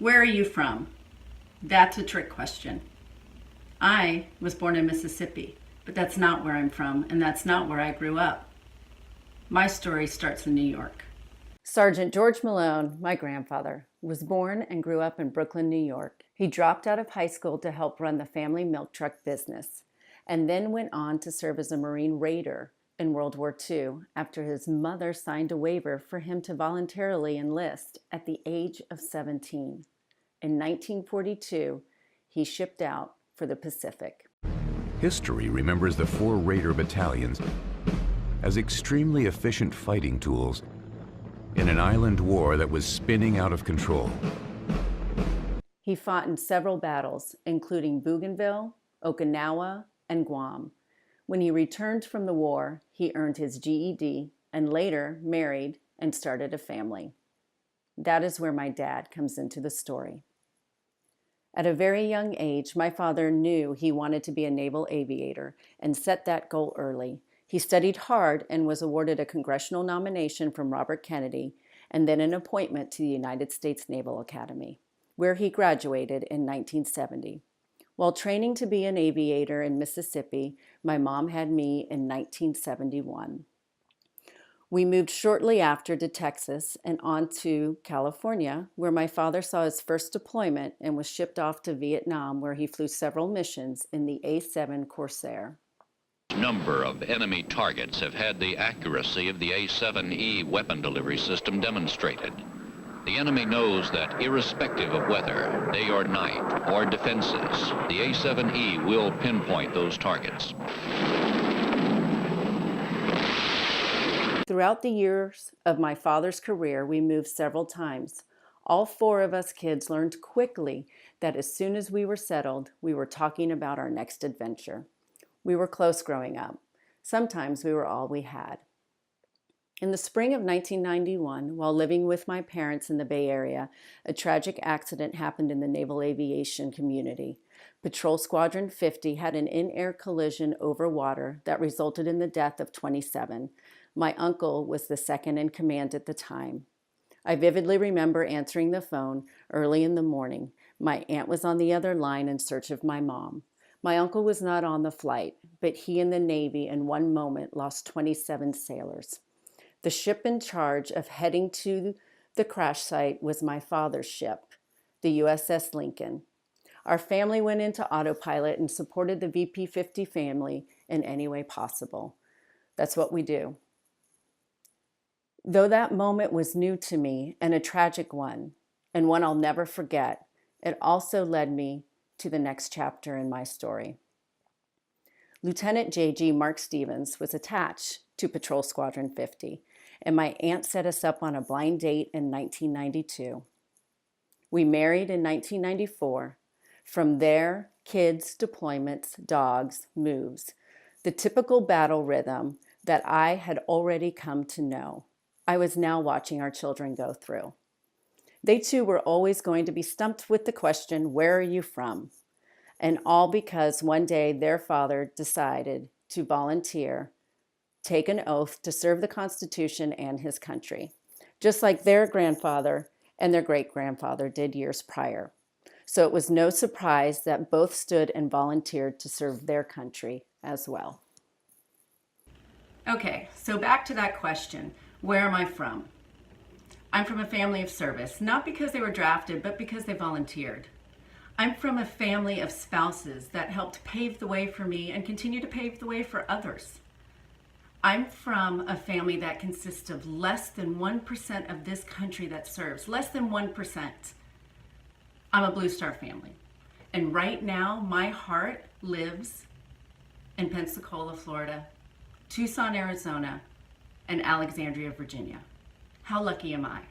Where are you from? That's a trick question. I was born in Mississippi, but that's not where I'm from, and that's not where I grew up. My story starts in New York. Sergeant George Malone, my grandfather, was born and grew up in Brooklyn, New York. He dropped out of high school to help run the family milk truck business, and then went on to serve as a Marine Raider in World War II after his mother signed a waiver for him to voluntarily enlist at the age of 17. In 1942, he shipped out for the Pacific. History remembers the 4 Raider battalions as extremely efficient fighting tools in an island war that was spinning out of control. He fought in several battles, including Bougainville, Okinawa, and Guam. When he returned from the war, he earned his GED and later married and started a family. That is where my dad comes into the story. At a very young age, my father knew he wanted to be a naval aviator and set that goal early. He studied hard and was awarded a congressional nomination from Robert Kennedy and then an appointment to the United States Naval Academy, where he graduated in 1970. While training to be an aviator in Mississippi, my mom had me in 1971. We moved shortly after to Texas and on to California, where my father saw his first deployment and was shipped off to Vietnam, where he flew several missions in the A-7 Corsair. Number of enemy targets have had the accuracy of the A-7E weapon delivery system demonstrated. The enemy knows that irrespective of weather, day or night, or defenses, the A-7E will pinpoint those targets. Throughout the years of my father's career, we moved several times. All 4 of us kids learned quickly that as soon as we were settled, we were talking about our next adventure. We were close growing up. Sometimes we were all we had. In the spring of 1991, while living with my parents in the Bay Area, a tragic accident happened in the naval aviation community. Patrol Squadron 50 had an in-air collision over water that resulted in the death of 27. My uncle was the second in command at the time. I vividly remember answering the phone early in the morning. My aunt was on the other line in search of my mom. My uncle was not on the flight, but he and the Navy in one moment lost 27 sailors. The ship in charge of heading to the crash site was my father's ship, the USS Lincoln. Our family went into autopilot and supported the VP-50 family in any way possible. That's what we do. Though that moment was new to me and a tragic one, and one I'll never forget, it also led me to the next chapter in my story. Lieutenant J.G. Mark Stevens was attached to Patrol Squadron 50, and my aunt set us up on a blind date in 1992. We married in 1994. From there, kids, deployments, dogs, moves, the typical battle rhythm that I had already come to know. I was now watching our children go through. They too were always going to be stumped with the question, "Where are you from?" And all because one day their father decided to volunteer, take an oath to serve the Constitution and his country, just like their grandfather and their great-grandfather did years prior. So it was no surprise that both stood and volunteered to serve their country as well. Okay, so back to that question, where am I from? I'm from a family of service, not because they were drafted, but because they volunteered. I'm from a family of spouses that helped pave the way for me and continue to pave the way for others. I'm from a family that consists of less than 1% of this country that serves, less than 1%. I'm a Blue Star family. And right now, my heart lives in Pensacola, Florida, Tucson, Arizona, and Alexandria, Virginia. How lucky am I?